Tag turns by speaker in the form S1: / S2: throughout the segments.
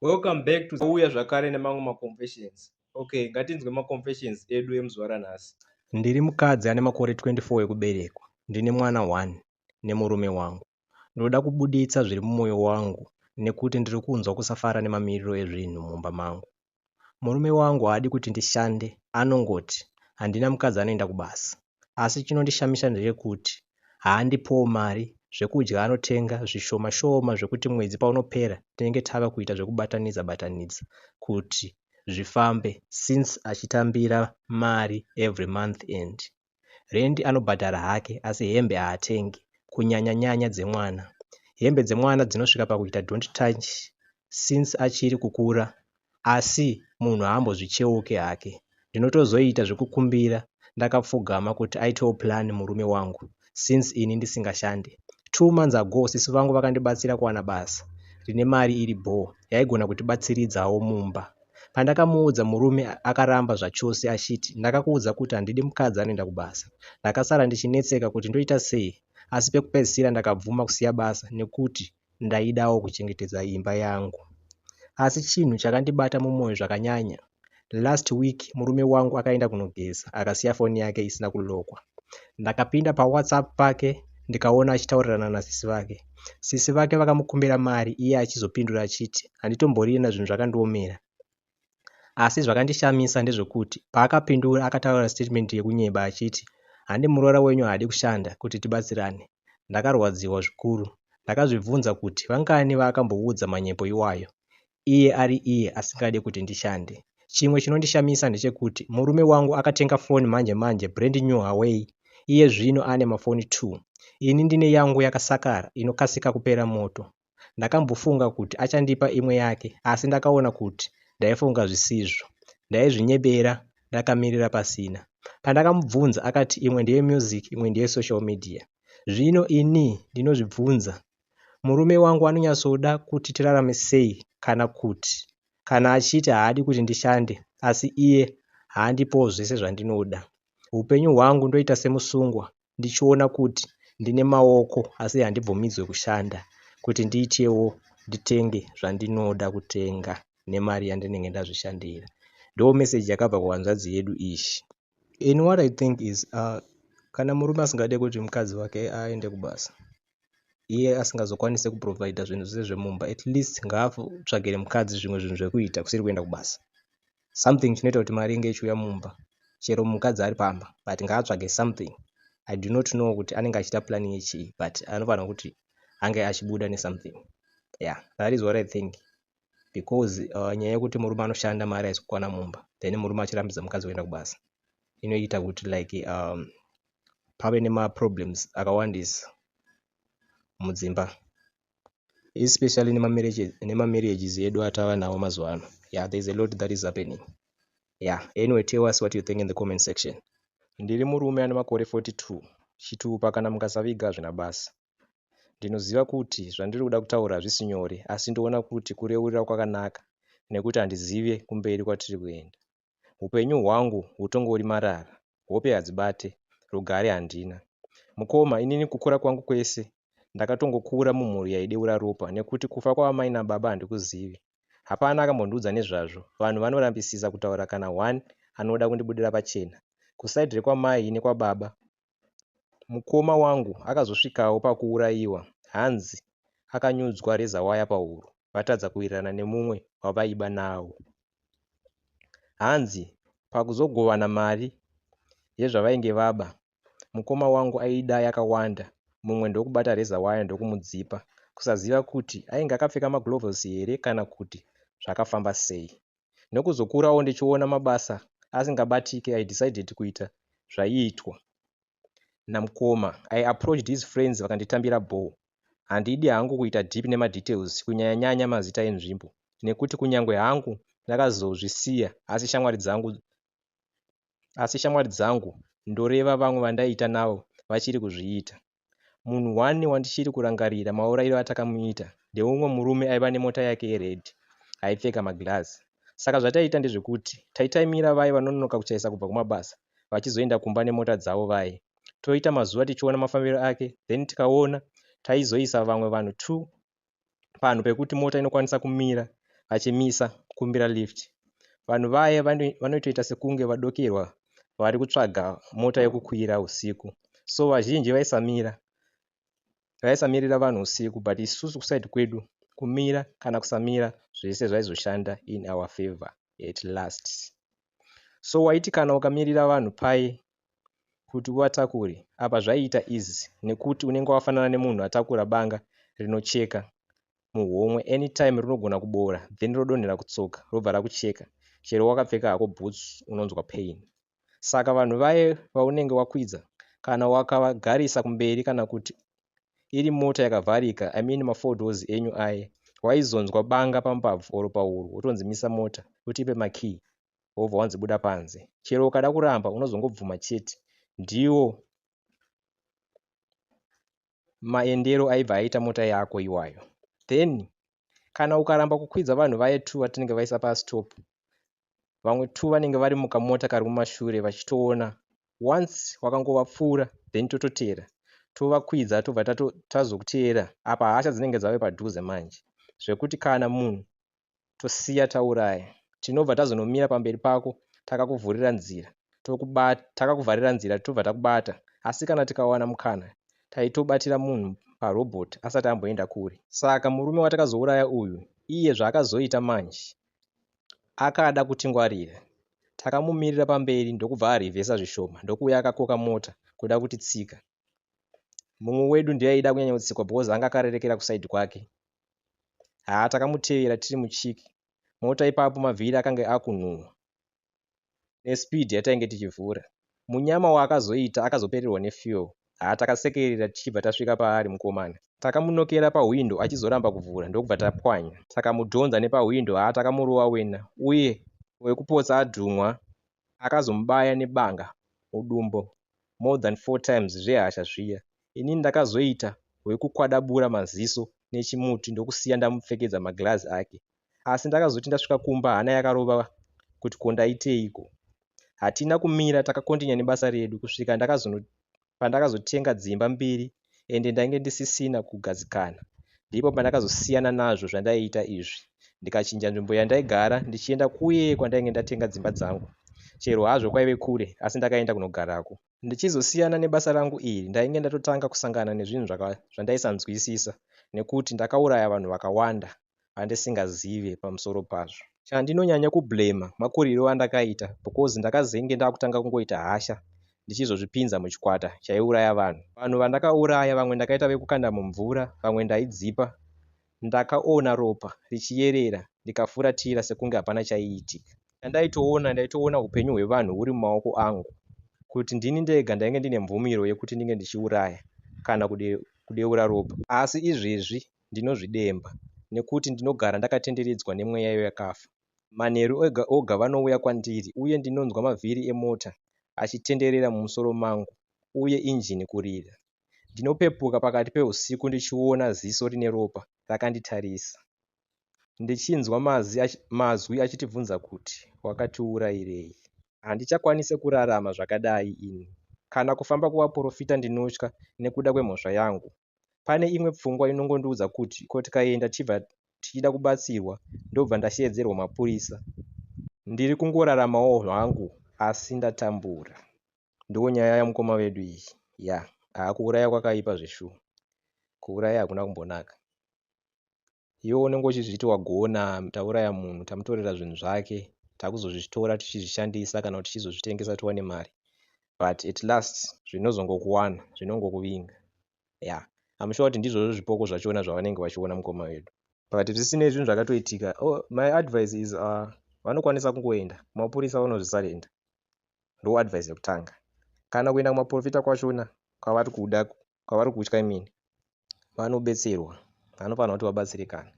S1: Welcome back to Uya zvakare nemamwe maconfessions. Okay, ngatinzwe maconfessions edu emuzuva ranhasi.
S2: Ndiri mukadzi ane makore 24 ekuberekwa. Ndine mwana 1 nemurume wangu. Ndoda kubuditsa zviri mumwoyo wangu nekuti ndiri kunzwa kusafara nemamiriro ezvinhu mumba mangu. Murume wangu haadi kuti ndishande, anongoti handina mukadzi anoenda kubasa. Asi chinondishamisha ndechekuti haandipowo mari, zvekudya anotenga zvishoma shoma zvekuti mwedzi paunopera tinenge tava kuita zvekubatanidza kuti zvifambe, since achitambira mari every month end. Rendi anobhadhara hake asi hembe haatengi, kunyanya nyanya dzemwana. Hembe dzemwana dzinosvika pakuita don't touch since achiri kukura, asi munhu haambozvicheuke hake. Ndinotozoita zvekukumbira ndakapfugama kuti aitewo plan murume wangu since ini ndisingashande. 2 months ago sisi vangu vakandibatsira kuwana basa rine mari iri bho yaigona kutibatsiridzawo mumba. Pandakamuudza murume akaramba zvachose achiti ndakakuudza kuti handidi mukadzi anoenda kubasa. Ndakasara ndichinetseka kuti ndoita sei, asi pekupedzisira ndakabvuma kusiya basa nekuti ndaidawo kuchengetedza imba yangu. Asi chinhu chakandibata mumwoyo zvakanyanya, last week murume wangu akaenda kunogeza akasiya foni yake isina kulokwa. Ndakapinda paWhatsApp pake ndikaona achitaurirana nasisi vake. Sisi vake vakamukumbira mari, iye achizopindura achiti handitomborina zvinhu zvakandiomera. Asi zvakandishamisa ndezvekuti paakapindura akataura statement yekunyeba achiti handi muroora wenyu haadi kushanda kuti tibatsirane. Ndakarwadziwa zvikuru. Ndakazvibvunza kuti vangani vaakamboudza manyepo iwayo, iye ari iye asingade kuti ndishande. Chimwe chinondishamisa ndechekuti murume wangu akatenga foni manje brand new Huawei, iye zvino ane mafoni 2. Ini ndine yangu yakasakara inokasika kupera moto. Ndakambofunga kuti achandipa imwe yake, asi ndakaona kuti ndaifunga zvisizvo. Ndaizvinyebera ndakamirira pasina. Pandakamubvunza akati imwe ndeye music, imwe ndeye social media. Zvino ini ndinozvibvunza, murume wangu anonyatsoda kuti tirarame sei kana achiti haadi kuti ndishande asi iye haandipowo zvese zvandinoda. Upenyu hwangu ndoita semusungwa ndichiona kuti ndine maoko asi handibvumidzwe kushanda kuti ndiitewo nditenge zvandinoda kutenga nemari yandinenge ndazvishandira. Ndo message yakabva kuhanzvadzi yedu ishi. And what I think is kana murume asingade kuti mukadzi wake aende kubasa, iye asingazokwanise kuprovide zvinhu zvese zvemumba, at least ngaatsvagire mukadzi zvimwe zvinhu zvekuita kusiri kuenda kubasa. Something chinoita kuti mari inge ichiuya mumba chero mukadzi ari pamba, but ngaatsvage something. I do not know kuti anenge achita planning yechii, but anofanira kuti ange achibuda nesomething. Yeah, that is what I think. Because nyaya yekuti murume anoshanda mari haisi kukwana mumba, then murume achirambidza mukadzi kuenda kubasa, inoita kuti like pave nemaproblems akawandisa mudzimba, especially nemamarriages edu atava nawo mazuva ano. Yeah, there is a lot that is happening. Yeah, anyway, tell us what you think in the comment section. Ndiri murume ane makore 42, chitupa kana mukasaviga zvina basa. Ndinoziva kuti zvandiri kuda kutaura hazvisi nyore, asi ndoona kuti kureurira kwakanaka nekuti handizive kumberi kwatiri kuenda. Upenyu hwangu hutongori marara, hope hadzibate, rugare handina. Mukoma, inini kukura kwangu kwese ndakatongokura mumhuri yaideura ropa nekuti kufa kwaamai nababa handikuzivi. Hapana akambondiudza nezvazvo. Vanhu vanorambisisa kutaura kana one anoda kundibudira pachena. Kusaidhi kwamai nekwababa, mukoma wangu akazosvikawo pakuurayiwa. Hanzi akanyudzwa reza waya pahuro, vatadza kuwirirana nemumwe wavaiba nawo. Hanzi pakuzogovana mari yezvavainge vaba, mukoma wangu aida yakawanda. Mumwe ndokubata reza waya ndokumudzipa, kusaziva kuti ainge akapfeka maglovhosi here kana kuti zvakafamba sei. Nokuzokurawo ndichiona mabasa asingabatike, I decided kuita zvaiitwa namukoma. I approached his friends vakanditambira ball. Handidi hangu kuita deep nemadetails, kunyanya nyanya mazita enzvimbo, nekuti kunyangwe hangu ndakazozvisiya, asi shamwari dzangu ndoreva vamwe vandaita navo vachiri kuzviita. Munhu 1 wandichiri kurangarira maurayiro atakamuita ndeumwe murume aiva nemota yake yeredhi, aipfeka magirazi. Saka zvataita ndezvekuti taitaimira vai vanonoka kuchaisa kubva kumabasa vachizoenda kumba nemota dzavo vai. Toita mazuva tichiona mafambiro ake, then tikaona taizoisa vamwe vanhu 2 panhu pekuti mota inokwanisa kumira vachimisa kumbira lift. Vanhu vaya vanotoita sekunge vadokerwa vari kutsvaga mota yekukwira usiku, so vazhinji vaisamirira vanhu usiku, but isusu kusaidi kwedu kumira kana kusamira zvese zvaizoshanda in our favor at last. So waiti kana ukamirira vanhu pai kuti uvatakure, apa zvaiita easy nekuti unenge wafanana nemunhu atakura banga rinocheka muhomwe, anytime rinogona kuboora then rodonhera kutsoka robva rakucheka, chero wakapfeka hako boots unonzwa pain. Saka vanhu vaye vaunenge wakwidza kana wakavagarisa kumberi kana kuti iri mota yakavharika, I mean ma4 doors enyu aye, waizonzwa banga pambabvu oro pahuro, wotonzi misa mota utipe makey, wobva wanzibuda panze. Chero ukada kuramba unozongobvuma chete. Ndiwo maendero aibva aita mota yako iwayo. Then kana ukaramba kukwidza vanhu vaye 2 vatinenge vaisa pastop, vamwe 2 vanenge vari mukamota kari kumashure vachitoona, once wakangovapfuura then tototera tovakwidza tobva tazokuteera. Apa hasha dzinenge dzave padhuze manje zvekuti kana munhu tosiya tauraya, tinobva tazonomira pamberi pako takakuvhurira nzira, takakuvharira nzira tobva takubata. Asi kana tikawana mukana taitobatira munhu parobot asati amboenda kure. Saka murume watakazouraya uyu, iye zvaakazoita manje, akada kutingwarira. Takamumirira pamberi ndokubva arivhesa zvishoma ndokuuya akakoka mota kuda kutitsika. Mumwe wedu ndiye aida kunyanya kutsikwa because anga akarerekera kusaidi kwake. Takamutevera tiri muchiki. Mota ipapo mavhiri akanga akunhuhwa nespeed yatainge tichivhura. Munyama waakazoita akazopererwa nefuel. Takasekerera tichibva tasvika paari mukomana. Takamunokera pahwindo achizoramba kuvhura ndokubva tapwanya. Takamudhonza nepahwindo, takamurova wena, uye wekupotsa adhumwa akazomubaya nebanga mudumbu more than 4 times zvehasha zviya. Ini ndakazoita wekukwadabura maziso nechimuti ndokusiya ndamupfekedza magirazi ake. Asi ndakazoti ndasvika kumba hana yakarova kuti kondaiteiko. Hatina kumira, takakontinya nebasa redu kusvika pandakazotenga dzimba 2 ende ndainge ndisisina kugadzikana. Ndipo pandakazosiyana nazvo zvandaiita izvi, ndikachinja nzvimbo yandaigara ndichienda kuye kwandainge ndatenga dzimba dzangu. Chero hazvo kwaive kure, asi ndakaenda kunogarako. Ndichizosiyana nebasa rangu iri, ndainge ndatotanga kusangana nezvinhu zvandaisanzwisisa nekuti ndakauraya vanhu vakawanda vandisingazive pamusoro pazvo. Chandinonyanya kublema makuriro andakaita because ndakazenge ndakutanga kungoita hasha ndichizozvipinza muchikwata chaiuraya vanhu. Vanhu vandakauraya vamwe ndakaita vekukanda mumvura, vamwe ndaidzipa. Ndakaona ropa richiyerera ndikafuratira sekunge hapana chaiitika. Ndaitoona upenyu hwevanhu huri mumaoko angu, kuti ndini ndega ndainge ndine mvumiro yekuti ndinge ndichiuraya kana kudeura ropa. Asi izvezvi ndinozvidemba nekuti ndinogara ndakatenderedzwa nemweya yakafa. Manheru oga vanouya kwandiri uye ndinonzwa mavhiri emota achitenderera mumusoro mangu uye injini kurira. Ndinopepuka pakati peusiku ndichiona ziso rine ropa rakanditarisa, ndichinzwa mazwi achitibvunza kuti wakatiurayirei. Handichakwanise kurarama zvakadai ini. Kana kufamba kuvaprofita ndinotya nekuda kwemhosva yangu. Pane imwe pfungwa inongondiudza kuti ko tikaenda tichibva tichida kubatsirwa ndobva ndashedzerwa mapurisa. Ndiri kungoraramawo zvangu asi ndatambura. Ndo nyaya yamukoma wedu iyi. Kuuraya kwakaipa zveshuwa. Kuuraya hakuna kumbonaka. Iwe unenge uchizviti wagona, tauraya munhu, tamutorera zvinhu zvake, takuzozvitora tichizvishandisa kana kuti tichizozvitengesa tiwane mari. But at last zvinozongokuwana, zvinongokuvinga. I'm sure kuti ndizvozvo zvipoko zvachona zvavanenge vachiona mukoma wedu. But zvisinei zvinhu zvakatoitika, my advice is vanokwanisa kungoenda kumapurisa vanozvisarenda. Ndo advice yekutanga. Kana kuenda kumaprofita kwachona kwavari kuda, kwavari kutya imini, vanobetserwa, vanofanira kuti vabatsirikana.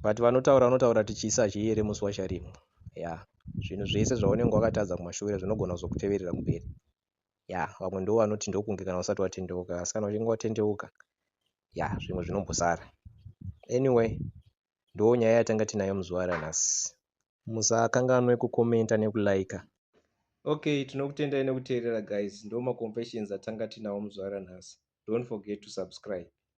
S2: But vanotaura tichiisa chiyere musi wacharimwa. Zvinhu zvese zvaunenge wakatadza kumashure zvinogona kuzokuteverera kumberi. Vamwe ndo vanoti ndokunge kana usati watendeuka, asi kana uchinge watendeuka, zvimwe zvinombosara. Anyway, ndo nyaya yatanga tinayo muzuva ranhasi. Musakanganwe kukomenta nekulaika.
S1: Okay, tinokutendai nekuteerera guys. Ndo maconfessions atanga tinawo muzuva ranhasi. Don't forget to subscribe.